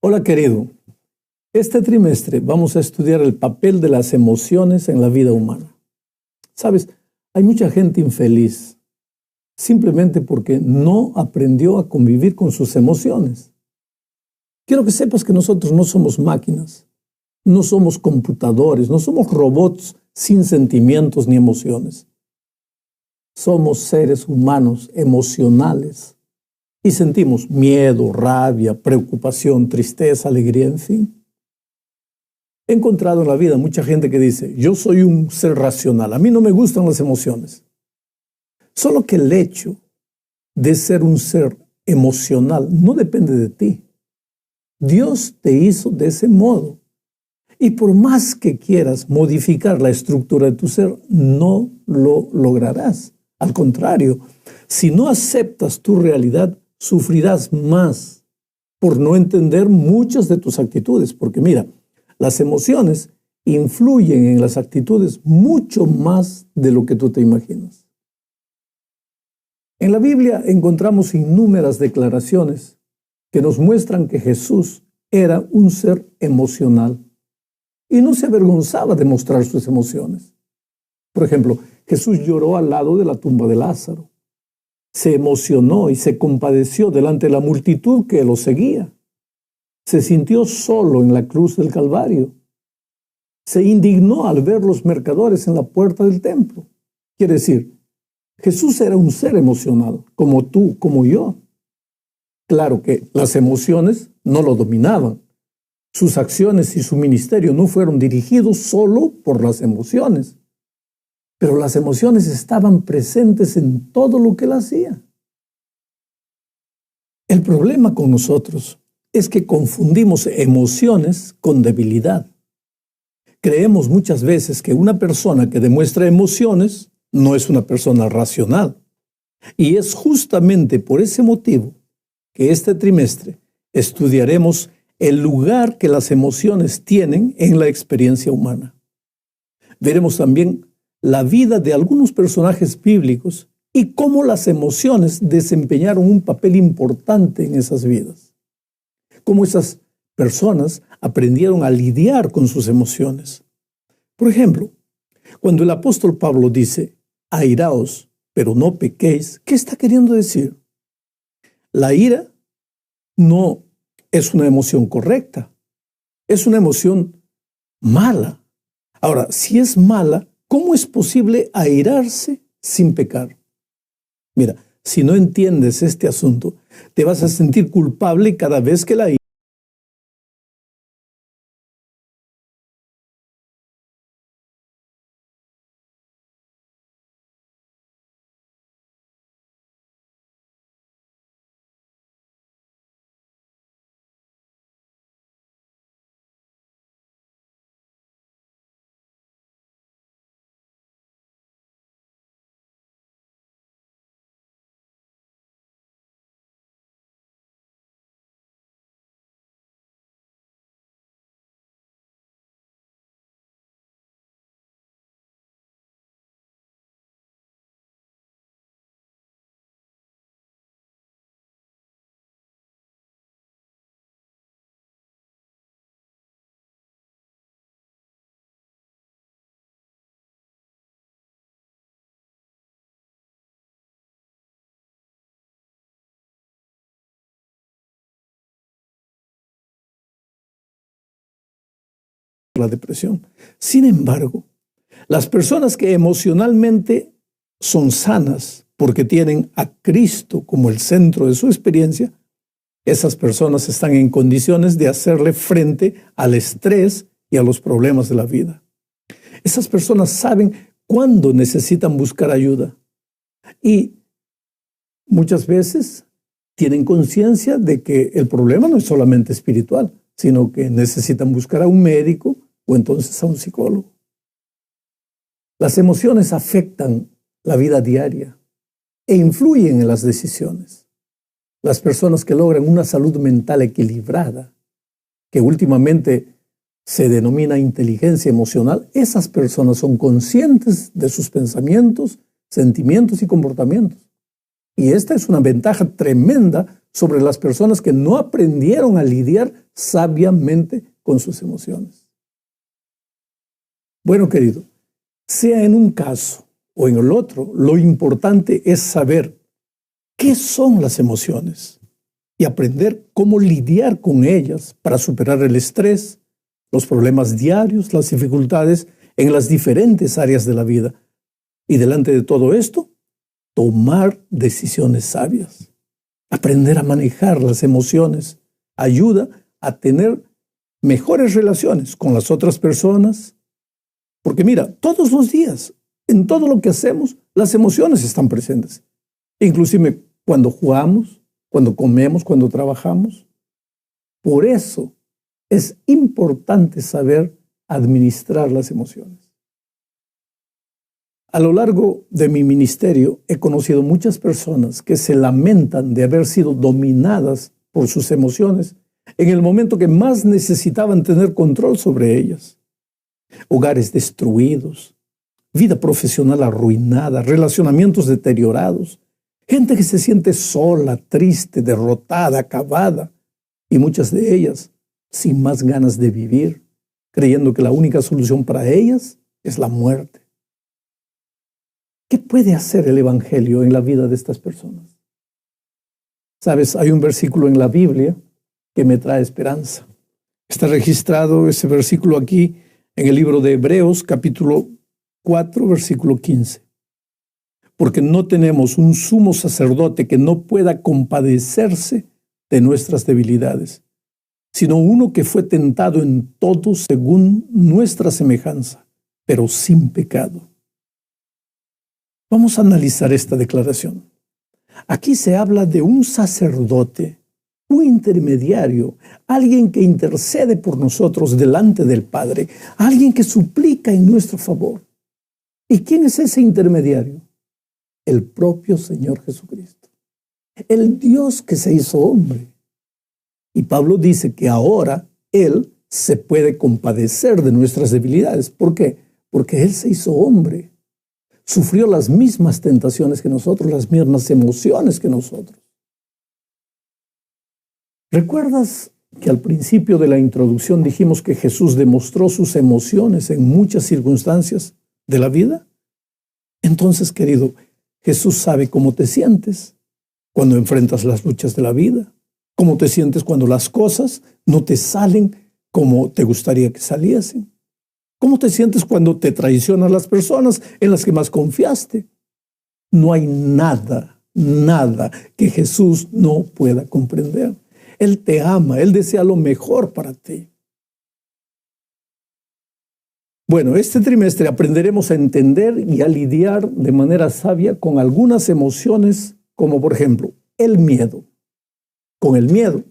Hola querido, este trimestre vamos a estudiar el papel de las emociones en la vida humana. Sabes, hay mucha gente infeliz simplemente porque no aprendió a convivir con sus emociones. Quiero que sepas que nosotros no somos máquinas, no somos computadores, no somos robots sin sentimientos ni emociones. Somos seres humanos emocionales y sentimos miedo, rabia, preocupación, tristeza, alegría, en fin. He encontrado en la vida mucha gente que dice, yo soy un ser racional, a mí no me gustan las emociones. Solo que el hecho de ser un ser emocional no depende de ti. Dios te hizo de ese modo. Y por más que quieras modificar la estructura de tu ser, no lo lograrás. Al contrario, si no aceptas tu realidad, sufrirás más por no entender muchas de tus actitudes. Porque mira, las emociones influyen en las actitudes mucho más de lo que tú te imaginas. En la Biblia encontramos innúmeras declaraciones que nos muestran que Jesús era un ser emocional y no se avergonzaba de mostrar sus emociones. Por ejemplo, Jesús lloró al lado de la tumba de Lázaro. Se emocionó y se compadeció delante de la multitud que lo seguía. Se sintió solo en la cruz del Calvario. Se indignó al ver los mercaderes en la puerta del templo. Quiere decir, Jesús era un ser emocional, como tú, como yo. Claro que las emociones no lo dominaban. Sus acciones y su ministerio no fueron dirigidos solo por las emociones. Pero las emociones estaban presentes en todo lo que él hacía. El problema con nosotros es que confundimos emociones con debilidad. Creemos muchas veces que una persona que demuestra emociones no es una persona racional. Y es justamente por ese motivo que este trimestre estudiaremos el lugar que las emociones tienen en la experiencia humana. Veremos también la vida de algunos personajes bíblicos y cómo las emociones desempeñaron un papel importante en esas vidas. Cómo esas personas aprendieron a lidiar con sus emociones. Por ejemplo, cuando el apóstol Pablo dice, airaos, pero no pequéis, ¿qué está queriendo decir? La ira no es una emoción correcta, es una emoción mala. Ahora, si es mala, ¿cómo es posible airarse sin pecar? Mira, si no entiendes este asunto, te vas a sentir culpable cada vez que la ira. La depresión. Sin embargo, las personas que emocionalmente son sanas porque tienen a Cristo como el centro de su experiencia, esas personas están en condiciones de hacerle frente al estrés y a los problemas de la vida. Esas personas saben cuándo necesitan buscar ayuda y muchas veces tienen conciencia de que el problema no es solamente espiritual, sino que necesitan buscar a un médico o entonces a un psicólogo. Las emociones afectan la vida diaria e influyen en las decisiones. Las personas que logran una salud mental equilibrada, que últimamente se denomina inteligencia emocional, esas personas son conscientes de sus pensamientos, sentimientos y comportamientos. Y esta es una ventaja tremenda sobre las personas que no aprendieron a lidiar sabiamente con sus emociones. Bueno, querido, sea en un caso o en el otro, lo importante es saber qué son las emociones y aprender cómo lidiar con ellas para superar el estrés, los problemas diarios, las dificultades en las diferentes áreas de la vida. Y delante de todo esto, tomar decisiones sabias. Aprender a manejar las emociones ayuda a tener mejores relaciones con las otras personas. Porque mira, todos los días, en todo lo que hacemos, las emociones están presentes. Inclusive cuando jugamos, cuando comemos, cuando trabajamos. Por eso es importante saber administrar las emociones. A lo largo de mi ministerio he conocido muchas personas que se lamentan de haber sido dominadas por sus emociones en el momento que más necesitaban tener control sobre ellas. Hogares destruidos, vida profesional arruinada, relacionamientos deteriorados, gente que se siente sola, triste, derrotada, acabada, y muchas de ellas sin más ganas de vivir, creyendo que la única solución para ellas es la muerte. ¿Qué puede hacer el Evangelio en la vida de estas personas? Sabes, hay un versículo en la Biblia que me trae esperanza. Está registrado ese versículo aquí en el libro de Hebreos, capítulo 4, versículo 15. Porque no tenemos un sumo sacerdote que no pueda compadecerse de nuestras debilidades, sino uno que fue tentado en todo según nuestra semejanza, pero sin pecado. Vamos a analizar esta declaración. Aquí se habla de un sacerdote, un intermediario, alguien que intercede por nosotros delante del Padre, alguien que suplica en nuestro favor. ¿Y quién es ese intermediario? El propio Señor Jesucristo, el Dios que se hizo hombre. Y Pablo dice que ahora Él se puede compadecer de nuestras debilidades. ¿Por qué? Porque Él se hizo hombre. Sufrió las mismas tentaciones que nosotros, las mismas emociones que nosotros. ¿Recuerdas que al principio de la introducción dijimos que Jesús demostró sus emociones en muchas circunstancias de la vida? Entonces, querido, Jesús sabe cómo te sientes cuando enfrentas las luchas de la vida, cómo te sientes cuando las cosas no te salen como te gustaría que saliesen. ¿Cómo te sientes cuando te traicionan las personas en las que más confiaste? No hay nada que Jesús no pueda comprender. Él te ama, Él desea lo mejor para ti. Bueno, este trimestre aprenderemos a entender y a lidiar de manera sabia con algunas emociones, como por ejemplo el miedo. Con el miedo,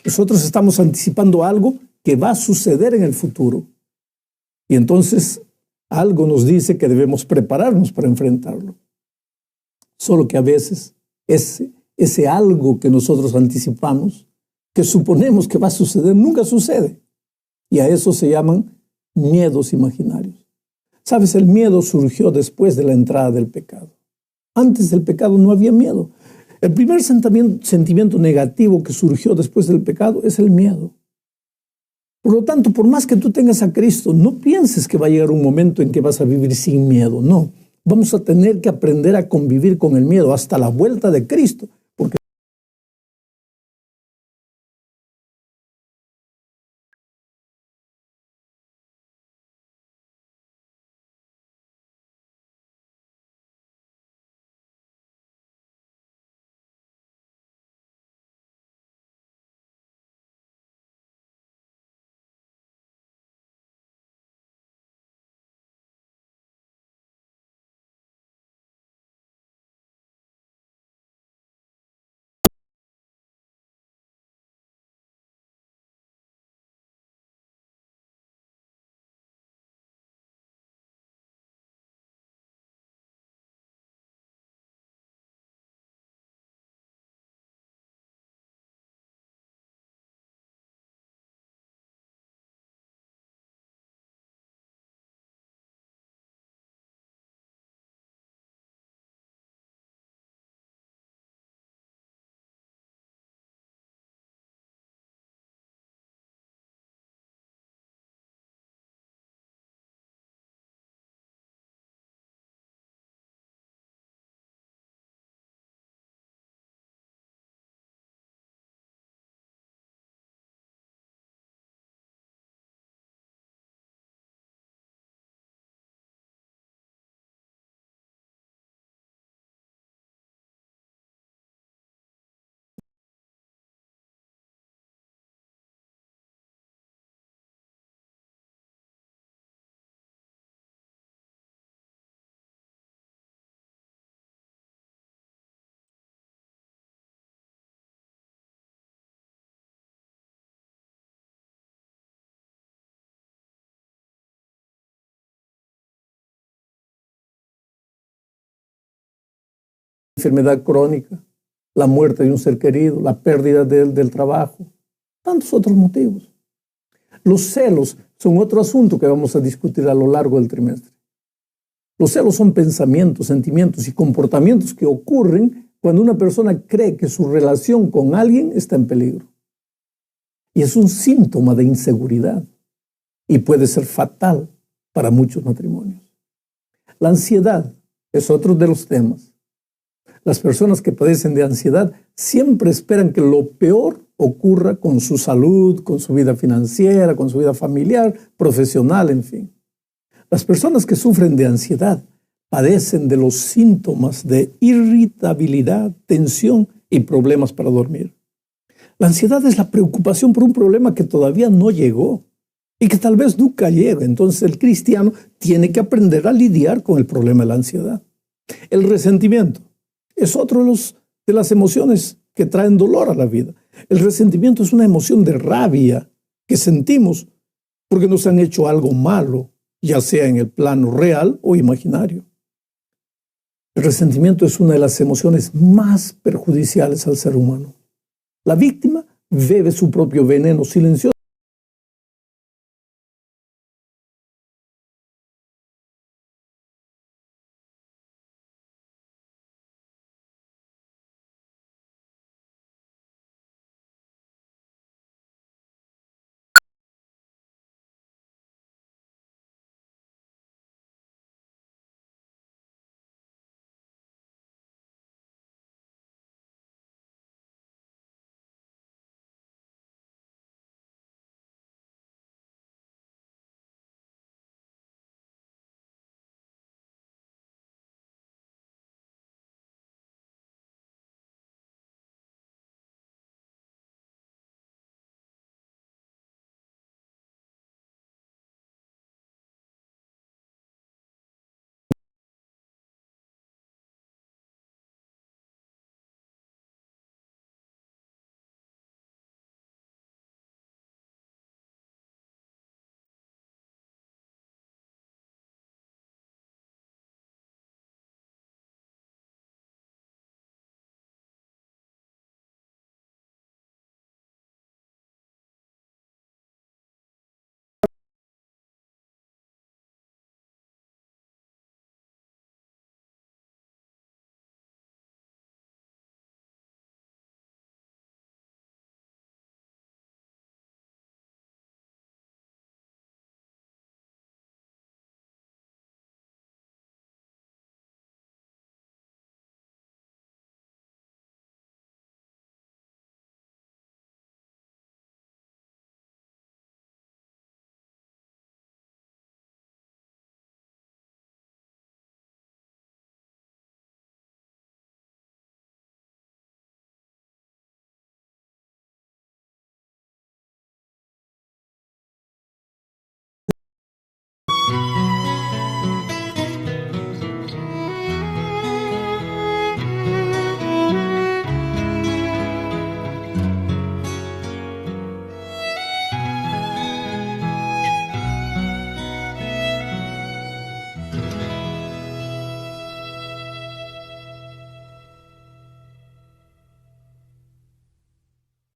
nosotros estamos anticipando algo que va a suceder en el futuro. Y entonces algo nos dice que debemos prepararnos para enfrentarlo. Solo que a veces ese algo que nosotros anticipamos, que suponemos que va a suceder, nunca sucede. Y a eso se llaman miedos imaginarios. Sabes, el miedo surgió después de la entrada del pecado. Antes del pecado no había miedo. El primer sentimiento negativo que surgió después del pecado es el miedo. Por lo tanto, por más que tú tengas a Cristo, no pienses que va a llegar un momento en que vas a vivir sin miedo. No, vamos a tener que aprender a convivir con el miedo hasta la vuelta de Cristo. enfermedad crónica, la muerte de un ser querido, la pérdida del trabajo, tantos otros motivos. Los celos son otro asunto que vamos a discutir a lo largo del trimestre. Los celos son pensamientos, sentimientos y comportamientos que ocurren cuando una persona cree que su relación con alguien está en peligro. Y es un síntoma de inseguridad y puede ser fatal para muchos matrimonios. La ansiedad es otro de los temas. Las personas que padecen de ansiedad siempre esperan que lo peor ocurra con su salud, con su vida financiera, con su vida familiar, profesional, en fin. Las personas que sufren de ansiedad padecen de los síntomas de irritabilidad, tensión y problemas para dormir. La ansiedad es la preocupación por un problema que todavía no llegó y que tal vez nunca llegue. Entonces el cristiano tiene que aprender a lidiar con el problema de la ansiedad. El resentimiento es otro de las emociones que traen dolor a la vida. El resentimiento es una emoción de rabia que sentimos porque nos han hecho algo malo, ya sea en el plano real o imaginario. El resentimiento es una de las emociones más perjudiciales al ser humano. La víctima bebe su propio veneno silencioso